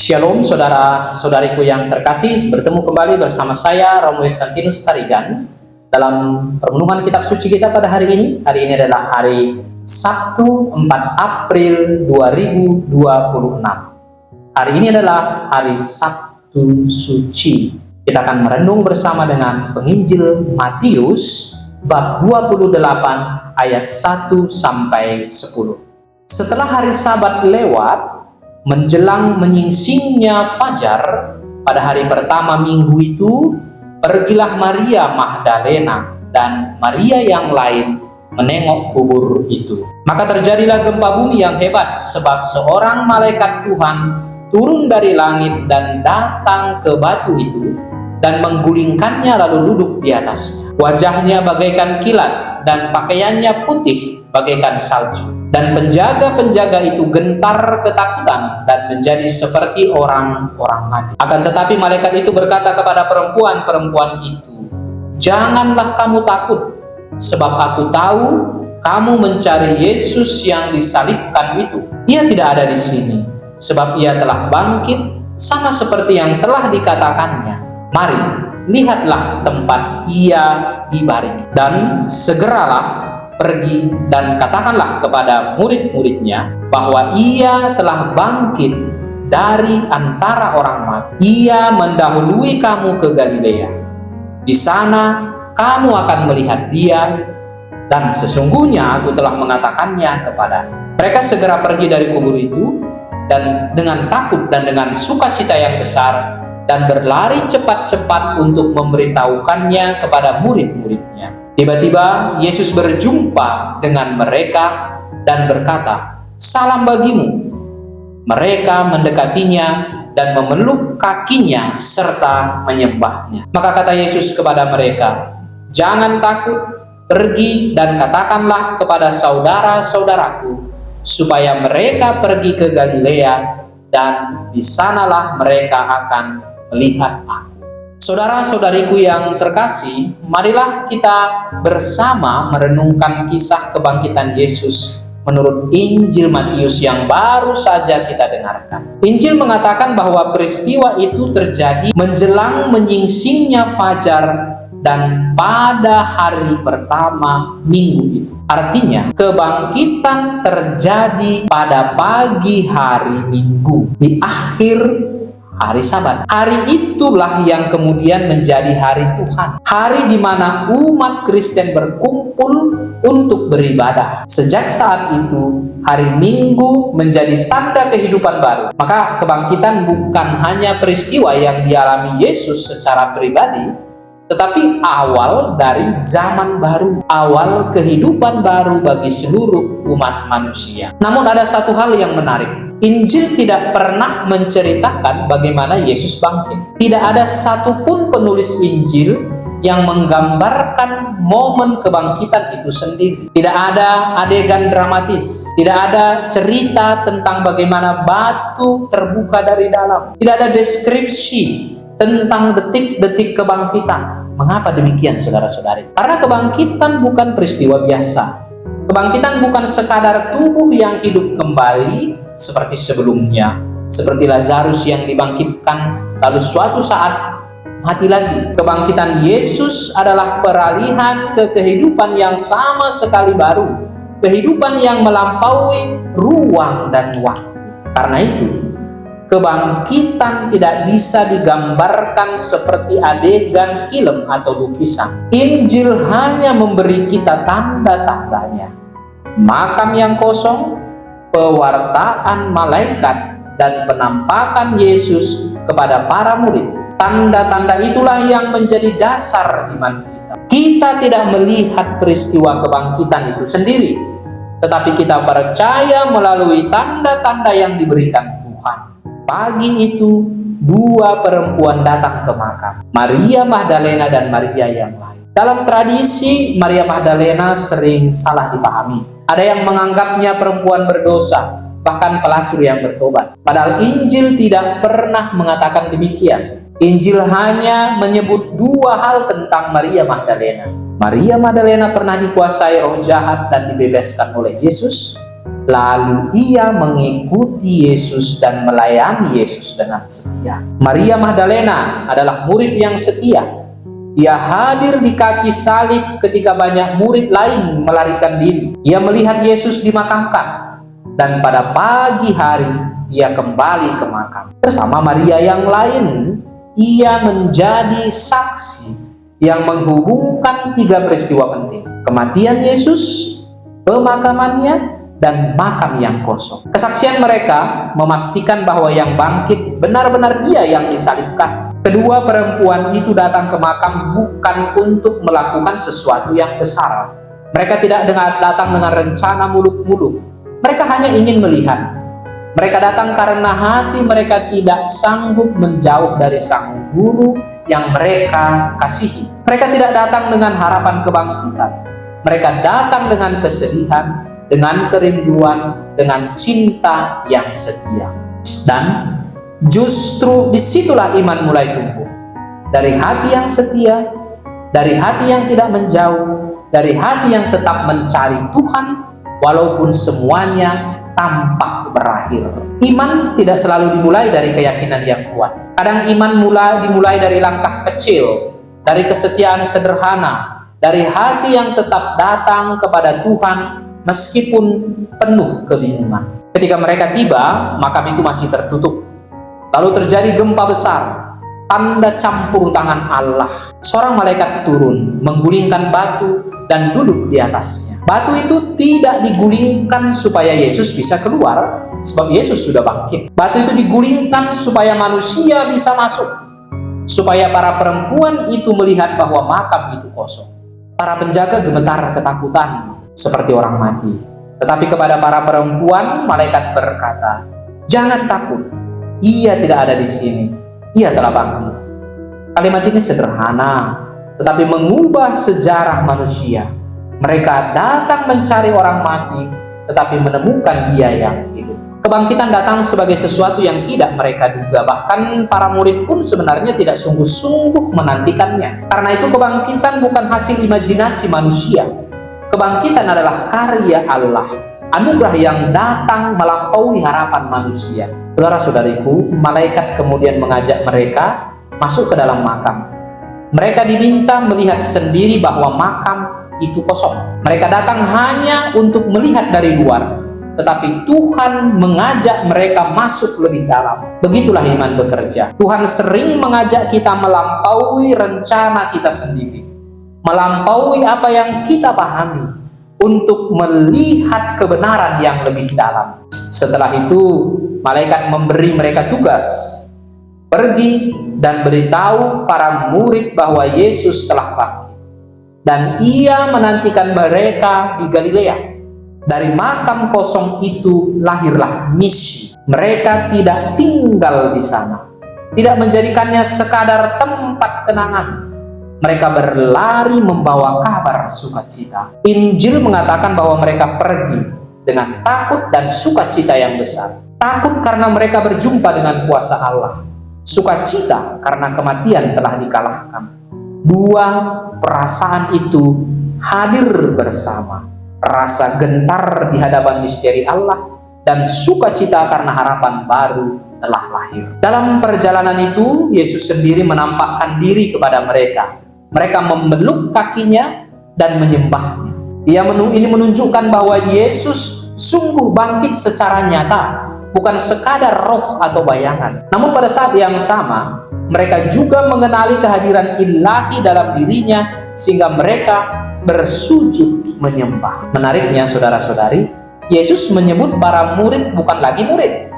Shalom saudara-saudariku yang terkasih, bertemu kembali bersama saya Romo Infantinus Tarigan dalam perenungan kitab suci kita pada hari ini. Hari ini adalah hari Sabtu 4 April 2026. Hari ini adalah hari Sabtu Suci. Kita akan merenung bersama dengan penginjil Matius bab 28 ayat 1 sampai 10. Setelah hari Sabat lewat, menjelang menyingsingnya fajar pada hari pertama minggu itu, pergilah Maria Magdalena dan Maria yang lain menengok kubur itu. Maka terjadilah gempa bumi yang hebat, sebab seorang malaikat Tuhan turun dari langit dan datang ke batu itu dan menggulingkannya lalu duduk di atasnya. Wajahnya bagaikan kilat dan pakaiannya putih bagaikan salju. Dan penjaga-penjaga itu gentar ketakutan dan menjadi seperti orang-orang mati. Akan tetapi malaikat itu berkata kepada perempuan-perempuan itu, "Janganlah kamu takut, sebab aku tahu kamu mencari Yesus yang disalibkan itu. Ia tidak ada di sini, sebab ia telah bangkit sama seperti yang telah dikatakannya. Mari, lihatlah tempat ia dibaring." Dan segeralah pergi dan katakanlah kepada murid-muridnya bahwa ia telah bangkit dari antara orang mati. Ia mendahului kamu ke Galilea. Di sana kamu akan melihat dia, dan sesungguhnya aku telah mengatakannya kepada. Mereka segera pergi dari kubur itu dan dengan takut dan dengan sukacita yang besar, dan berlari cepat-cepat untuk memberitahukannya kepada murid-muridnya. Tiba-tiba Yesus berjumpa dengan mereka dan berkata, "Salam bagimu." Mereka mendekatinya dan memeluk kakinya serta menyembahnya. Maka kata Yesus kepada mereka, "Jangan takut, pergi dan katakanlah kepada saudara-saudaraku supaya mereka pergi ke Galilea, dan di sanalah mereka akan melihat aku." Saudara-saudariku yang terkasih, marilah kita bersama merenungkan kisah kebangkitan Yesus menurut Injil Matius yang baru saja kita dengarkan. Injil mengatakan bahwa peristiwa itu terjadi menjelang menyingsingnya fajar dan pada hari pertama minggu itu. Artinya, kebangkitan terjadi pada pagi hari Minggu, di akhir hari Sabat. Hari itulah yang kemudian menjadi hari Tuhan. Hari di mana umat Kristen berkumpul untuk beribadah. Sejak saat itu, hari Minggu menjadi tanda kehidupan baru. Maka kebangkitan bukan hanya peristiwa yang dialami Yesus secara pribadi, tetapi awal dari zaman baru, awal kehidupan baru bagi seluruh umat manusia. Namun ada satu hal yang menarik. Injil tidak pernah menceritakan bagaimana Yesus bangkit. Tidak ada satupun penulis Injil yang menggambarkan momen kebangkitan itu sendiri. Tidak ada adegan dramatis, tidak ada cerita tentang bagaimana batu terbuka dari dalam, tidak ada deskripsi tentang detik-detik kebangkitan. Mengapa demikian, saudara-saudari? Karena kebangkitan bukan peristiwa biasa. Kebangkitan bukan sekadar tubuh yang hidup kembali seperti sebelumnya, seperti Lazarus yang dibangkitkan lalu suatu saat mati lagi. Kebangkitan Yesus adalah peralihan ke kehidupan yang sama sekali baru, kehidupan yang melampaui ruang dan waktu. Karena itu, kebangkitan tidak bisa digambarkan seperti adegan film atau lukisan. Injil hanya memberi kita tanda-tandanya. Makam yang kosong, pewartaan malaikat, dan penampakan Yesus kepada para murid. Tanda-tanda itulah yang menjadi dasar iman kita. Kita tidak melihat peristiwa kebangkitan itu sendiri, tetapi kita percaya melalui tanda-tanda yang diberikan Tuhan. Pagi itu, dua perempuan datang ke makam, Maria Magdalena dan Maria yang lain. Dalam tradisi, Maria Magdalena sering salah dipahami. Ada yang menganggapnya perempuan berdosa, bahkan pelacur yang bertobat. Padahal Injil tidak pernah mengatakan demikian. Injil hanya menyebut dua hal tentang Maria Magdalena. Maria Magdalena pernah dikuasai roh jahat dan dibebaskan oleh Yesus. Lalu ia mengikuti Yesus dan melayani Yesus dengan setia. Maria Magdalena adalah murid yang setia. Ia hadir di kaki salib ketika banyak murid lain melarikan diri. Ia melihat Yesus dimakamkan, dan pada pagi hari ia kembali ke makam. Bersama Maria yang lain, ia menjadi saksi yang menghubungkan 3 peristiwa penting: kematian Yesus, pemakamannya, dan makam yang kosong. Kesaksian mereka memastikan bahwa yang bangkit benar-benar Dia yang disalibkan. Kedua perempuan itu datang ke makam bukan untuk melakukan sesuatu yang besar. Mereka tidak datang dengan rencana muluk-muluk. Mereka hanya ingin melihat. Mereka datang karena hati mereka tidak sanggup menjauh dari Sang Guru yang mereka kasihi. Mereka tidak datang dengan harapan kebangkitan. Mereka datang dengan kesedihan, dengan kerinduan, dengan cinta yang setia. Dan justru disitulah iman mulai tumbuh. Dari hati yang setia, dari hati yang tidak menjauh, dari hati yang tetap mencari Tuhan, walaupun semuanya tampak berakhir. Iman tidak selalu dimulai dari keyakinan yang kuat. Kadang iman dimulai dari langkah kecil, dari kesetiaan sederhana, dari hati yang tetap datang kepada Tuhan meskipun penuh kebingungan. Ketika mereka tiba, makam itu masih tertutup. Lalu terjadi gempa besar, tanda campur tangan Allah. Seorang malaikat turun, menggulingkan batu dan duduk di atasnya. Batu itu tidak digulingkan supaya Yesus bisa keluar, sebab Yesus sudah bangkit. Batu itu digulingkan supaya manusia bisa masuk, supaya para perempuan itu melihat bahwa makam itu kosong. Para penjaga gemetar ketakutan, seperti orang mati. Tetapi kepada para perempuan, malaikat berkata, "Jangan takut, Ia tidak ada di sini. Ia telah bangkit." Kalimat ini sederhana, tetapi mengubah sejarah manusia. Mereka datang mencari orang mati, tetapi menemukan Dia yang hidup. Kebangkitan datang sebagai sesuatu yang tidak mereka duga. Bahkan para murid pun sebenarnya tidak sungguh-sungguh menantikannya. Karena itu kebangkitan bukan hasil imajinasi manusia. Kebangkitan adalah karya Allah, anugerah yang datang melampaui harapan manusia. Saudara-saudariku, malaikat kemudian mengajak mereka masuk ke dalam makam. Mereka diminta melihat sendiri bahwa makam itu kosong. Mereka datang hanya untuk melihat dari luar, tetapi Tuhan mengajak mereka masuk lebih dalam. Begitulah iman bekerja. Tuhan sering mengajak kita melampaui rencana kita sendiri, melampaui apa yang kita pahami, untuk melihat kebenaran yang lebih dalam. Setelah itu, malaikat memberi mereka tugas, pergi dan beritahu para murid bahwa Yesus telah bangkit, dan Ia menantikan mereka di Galilea. Dari makam kosong itu lahirlah misi. Mereka tidak tinggal di sana, tidak menjadikannya sekadar tempat kenangan. Mereka berlari membawa kabar sukacita. Injil mengatakan bahwa mereka pergi dengan takut dan sukacita yang besar. Takut karena mereka berjumpa dengan kuasa Allah. Sukacita karena kematian telah dikalahkan. Dua perasaan itu hadir bersama. Rasa gentar di hadapan misteri Allah dan sukacita karena harapan baru telah lahir. Dalam perjalanan itu, Yesus sendiri menampakkan diri kepada mereka. Mereka memeluk kakinya dan menyembahnya. Ini menunjukkan bahwa Yesus sungguh bangkit secara nyata, bukan sekadar roh atau bayangan. Namun pada saat yang sama, mereka juga mengenali kehadiran ilahi dalam dirinya, sehingga mereka bersujud menyembah. Menariknya, saudara-saudari, Yesus menyebut para murid bukan lagi murid,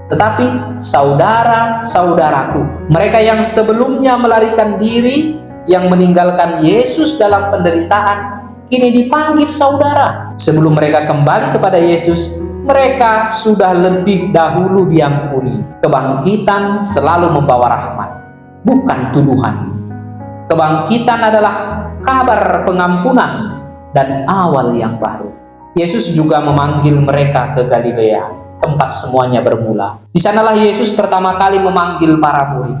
tetapi saudara-saudaraku. Mereka yang sebelumnya melarikan diri, yang meninggalkan Yesus dalam penderitaan, kini dipanggil saudara. Sebelum mereka kembali kepada Yesus, mereka sudah lebih dahulu diampuni. Kebangkitan selalu membawa rahmat, bukan tuduhan. Kebangkitan adalah kabar pengampunan dan awal yang baru. Yesus juga memanggil mereka ke Galilea, tempat semuanya bermula. Di sanalah Yesus pertama kali memanggil para murid.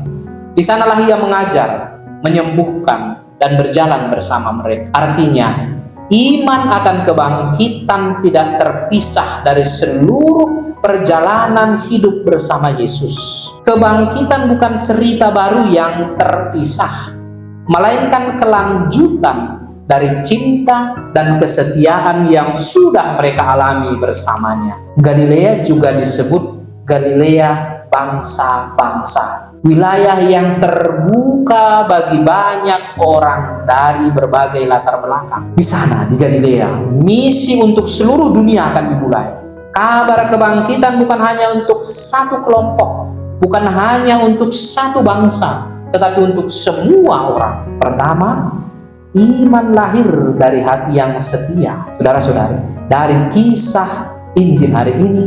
Di sanalah Ia mengajar, menyembuhkan, dan berjalan bersama mereka. Artinya, Iman akan kebangkitan tidak terpisah dari seluruh perjalanan hidup bersama Yesus. Kebangkitan bukan cerita baru yang terpisah, melainkan kelanjutan dari cinta dan kesetiaan yang sudah mereka alami bersamanya. Galilea juga disebut Galilea bangsa-bangsa, wilayah yang terbuka bagi banyak orang dari berbagai latar belakang. Di sana, di Galilea, misi untuk seluruh dunia akan dimulai. Kabar kebangkitan bukan hanya untuk satu kelompok, bukan hanya untuk satu bangsa, tetapi untuk semua orang. Pertama, iman lahir dari hati yang setia. Saudara-saudari, dari kisah Injil hari ini,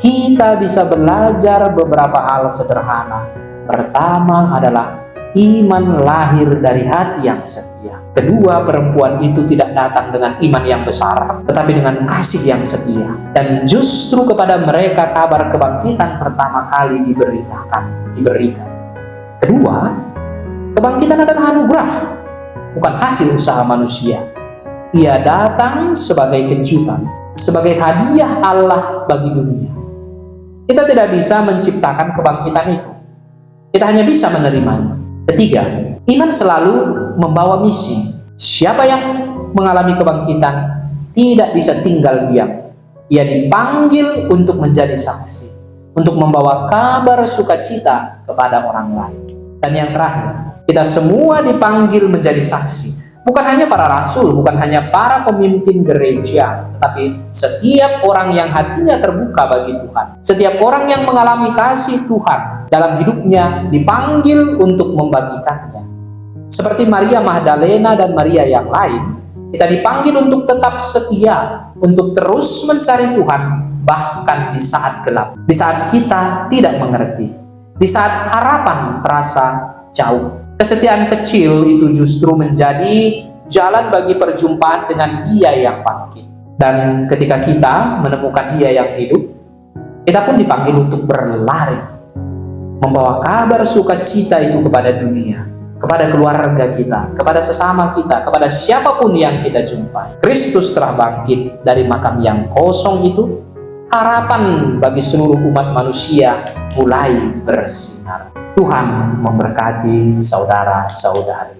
kita bisa belajar beberapa hal sederhana. Pertama adalah iman lahir dari hati yang setia. Kedua, perempuan itu tidak datang dengan iman yang besar, tetapi dengan kasih yang setia. Dan justru kepada mereka kabar kebangkitan pertama kali diberikan. Kedua, kebangkitan adalah anugerah, bukan hasil usaha manusia. Ia datang sebagai kejutan, sebagai hadiah Allah bagi dunia. Kita tidak bisa menciptakan kebangkitan itu. Kita hanya bisa menerimanya. Ketiga, iman selalu membawa misi. Siapa yang mengalami kebangkitan tidak bisa tinggal diam. Ia dipanggil untuk menjadi saksi, untuk membawa kabar sukacita kepada orang lain. Dan yang terakhir, kita semua dipanggil menjadi saksi. Bukan hanya para rasul, bukan hanya para pemimpin gereja, tetapi setiap orang yang hatinya terbuka bagi Tuhan. Setiap orang yang mengalami kasih Tuhan dalam hidupnya dipanggil untuk membagikannya. Seperti Maria Magdalena dan Maria yang lain, kita dipanggil untuk tetap setia, untuk terus mencari Tuhan, bahkan di saat gelap, di saat kita tidak mengerti, di saat harapan terasa jauh. Kesetiaan kecil itu justru menjadi jalan bagi perjumpaan dengan Dia yang bangkit. Dan ketika kita menemukan Dia yang hidup, kita pun dipanggil untuk berlari, membawa kabar sukacita itu kepada dunia, kepada keluarga kita, kepada sesama kita, kepada siapapun yang kita jumpai. Kristus telah bangkit dari makam yang kosong itu. Harapan bagi seluruh umat manusia mulai bersinar. Tuhan memberkati saudara-saudari.